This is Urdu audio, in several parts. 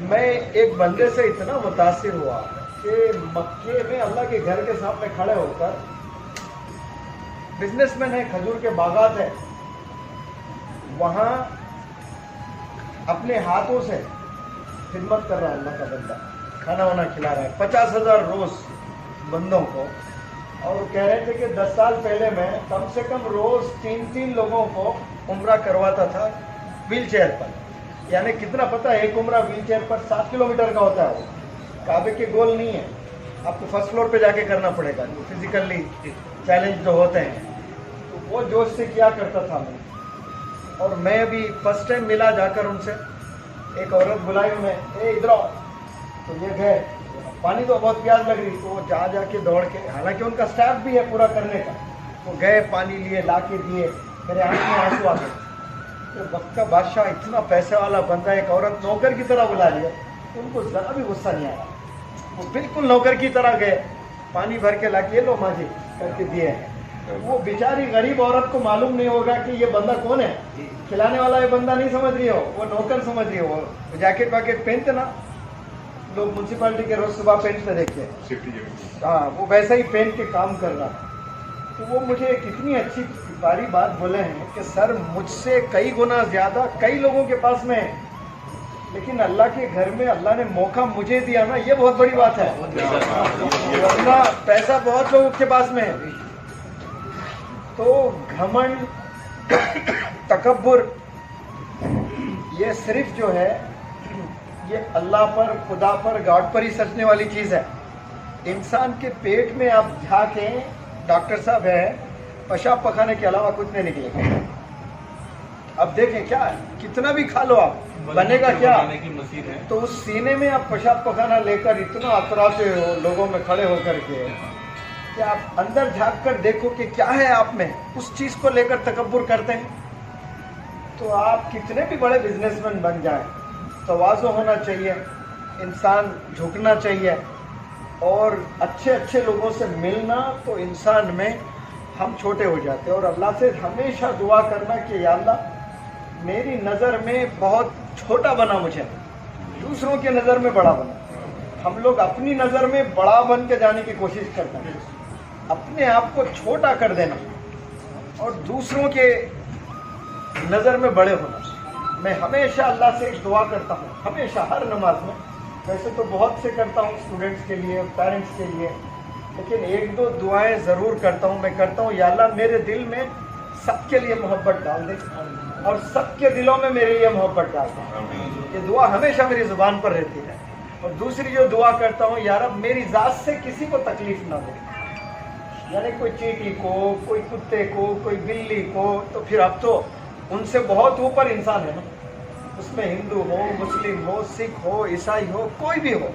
میں ایک بندے سے اتنا متاثر ہوا کہ مکے میں اللہ کے گھر کے سامنے کھڑے ہو کر، بزنس مین ہے، کھجور کے باغات ہے، وہاں اپنے ہاتھوں سے خدمت کر رہا ہے اللہ کا بندہ، کھانا وانا کھلا رہا ہے 50,000 روز بندوں کو. اور کہہ رہے تھے کہ 10 سال پہلے میں کم سے کم روز 3 لوگوں کو عمرہ کرواتا تھا ویل چیئر پر. یعنی کتنا پتہ ہے، ایک عمرہ ویل چیئر پر 7 کلومیٹر کا ہوتا ہے. وہ کعبے کے گول نہیں ہے، آپ کو فرسٹ فلور پہ جا کے کرنا پڑے گا، جو فزیکلی چیلنج جو ہوتے ہیں. تو وہ جوش سے کیا کرتا تھا میں. اور میں ابھی فرسٹ ٹائم ملا جا کر ان سے، ایک عورت بلائی انہیں، اے ادھر آؤ. تو یہ گئے، پانی تو بہت پیاس لگ رہی، تو وہ جا کے دوڑ کے، حالانکہ ان کا سٹاف بھی ہے پورا کرنے کا، وہ گئے پانی لیے، لا کے دیے. میرے آنکھ میں آنسو آ گئے. تو وقت کا بادشاہ اتنا پیسے والا بندہ، ایک عورت نوکر کی طرح بلا لیا. ان کو ذرا بھی غصہ نہیں آیا، وہ بالکل نوکر کی طرح گئے، پانی بھر کے لا کے لو ماجی کر کے دیے ہیں. وہ بیچاری غریب عورت کو معلوم نہیں ہوگا کہ یہ بندہ کون ہے، کھلانے والا یہ بندہ نہیں سمجھ رہی ہو، وہ نوکر سمجھ رہی ہو. وہ جیکٹ واکٹ پہنتے نا لوگ میونسپلٹی کے روز صبح پہنتے دیکھتے، ہاں وہ ویسا ہی پہن کے کام کر رہا. تو وہ مجھے ایک اتنی اچھی پیاری بات بولے ہیں کہ سر مجھ سے کئی گنا زیادہ کئی لوگوں کے پاس میں ہے، لیکن اللہ کے گھر میں اللہ نے موقع مجھے دیا نا، یہ بہت بڑی بات ہے. ورنہ پیسہ بہت لوگوں کے پاس میں ہے. تو گھمنڈ، تکبر، یہ صرف جو ہے یہ اللہ پر، خدا پر، گاڈ پر ہی سچنے والی چیز ہے. انسان کے پیٹ میں آپ جھانکیں، ڈاکٹر صاحب ہے، پیشاب پخانے کے علاوہ کچھ نہیں نکلے گا. اب دیکھیں کیا ہے، کتنا بھی کھا لو آپ، بنے گا کیا؟ تو اس سینے میں آپ پیشاب پخانا لے کر اتنا اتراتے ہو لوگوں میں کھڑے ہو کر کے، کہ آپ اندر جھانک کر دیکھو کہ کیا ہے آپ میں، اس چیز کو لے کر تکبر کرتے ہیں. تو آپ کتنے بھی بڑے بزنس مین بن جائیں، تواضع ہونا چاہیے، انسان جھکنا چاہیے، اور اچھے لوگوں سے ملنا. تو انسان میں ہم چھوٹے ہو جاتے ہیں. اور اللہ سے ہمیشہ دعا کرنا کہ یا اللہ میری نظر میں بہت چھوٹا بنا، مجھے دوسروں کی نظر میں بڑا بنا. ہم لوگ اپنی نظر میں بڑا بن کے جانے کی کوشش کرتے ہیں، اپنے آپ کو چھوٹا کر دینا اور دوسروں کے نظر میں بڑے ہونا. میں ہمیشہ اللہ سے ایک دعا کرتا ہوں، ہمیشہ ہر نماز میں. ویسے تو بہت سے کرتا ہوں اسٹوڈنٹس کے لیے، پیرنٹس کے لیے، لیکن 1-2 دعائیں ضرور کرتا ہوں. میں کرتا ہوں یا اللہ میرے دل میں سب کے لیے محبت ڈال دے اور سب کے دلوں میں میرے لیے محبت ڈال دے. یہ دعا ہمیشہ میری زبان پر رہتی ہے. اور دوسری جو دعا کرتا ہوں، یا رب میری ذات سے کسی کو تکلیف نہ دے. یعنی کوئی چیٹی کو، کوئی کتے کو، کوئی بلی کو، تو پھر اب تو ان سے بہت اوپر انسان ہے نا، اس میں ہندو ہو، مسلم ہو، سکھ ہو، عیسائی ہو، کوئی بھی ہو.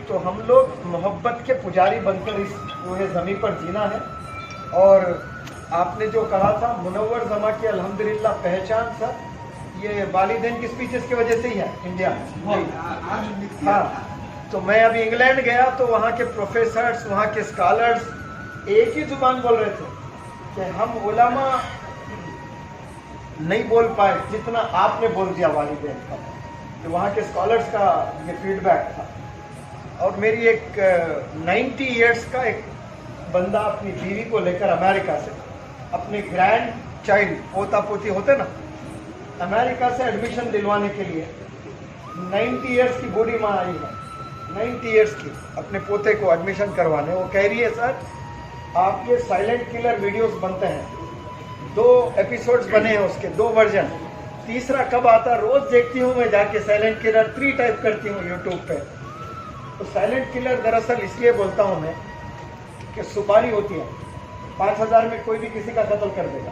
تو ہم لوگ محبت کے پجاری بن کر اس روئے زمین پر جینا ہے. اور آپ نے جو کہا تھا منور زماں کی الحمدللہ پہچان، سر یہ والدین کی اسپیچز کی وجہ سے ہی ہے انڈیا میں. ہاں تو میں ابھی انگلینڈ گیا تو وہاں کے پروفیسرز، وہاں کے اسکالرز ایک ہی زبان بول رہے تھے کہ ہم علماء نہیں بول پائے جتنا آپ نے بول دیا والدین کا. تو وہاں کے اسکالرز کا یہ فیڈ بیک تھا. اور میری ایک 90 ایئرس کا ایک بندہ اپنی بیوی کو لے کر امریکہ سے، اپنے گرینڈ چائلڈ، پوتا پوتی ہوتے نا، امریکہ سے ایڈمیشن دلوانے کے لیے 90 ایئرس کی بوڑھی ماں آئی ہے، 90 ایئرس کی، اپنے پوتے کو ایڈمیشن کروانے. وہ کہہ رہی ہے سر آپ کے سائلنٹ کلر ویڈیوز بنتے ہیں، 2 ایپیسوڈز بنے ہیں اس کے، 2 ورژن، تیسرا کب آتا؟ روز دیکھتی ہوں میں جا کے سائلنٹ کلر 3 ٹائپ کرتی ہوں یوٹیوب پہ. تو سائلنٹ کلر دراصل اس لیے بولتا ہوں میں کہ سپاری ہوتی ہے، 5,000 میں کوئی بھی کسی کا قتل کر دے گا،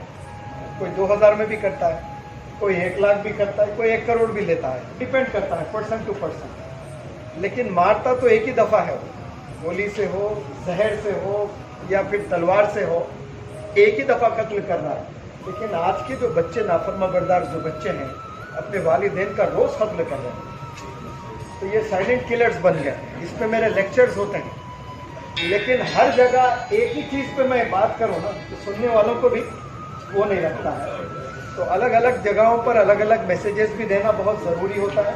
کوئی 2,000 میں بھی کرتا ہے، کوئی 1 لاکھ بھی کرتا ہے، کوئی 1 کروڑ بھی لیتا ہے، ڈیپینڈ کرتا ہے پرسن ٹو پرسن. لیکن مارتا تو ایک ہی دفعہ ہے، گولی سے ہو، زہر سے ہو، یا پھر تلوار سے ہو، ایک ہی دفعہ قتل کر رہا ہے. لیکن آج کے جو بچے نافرما بردار جو بچے ہیں اپنے والدین کا روز قتل کر رہے ہیں. تو یہ سائلنٹ کلرز بن گئے. اس پہ میرے لیکچرز ہوتے ہیں، لیکن ہر جگہ ایک ہی چیز پہ میں بات کروں نا تو سننے والوں کو بھی وہ نہیں رکھتا ہے. تو الگ الگ جگہوں پر الگ الگ میسیجز بھی دینا بہت ضروری ہوتا ہے.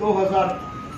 2000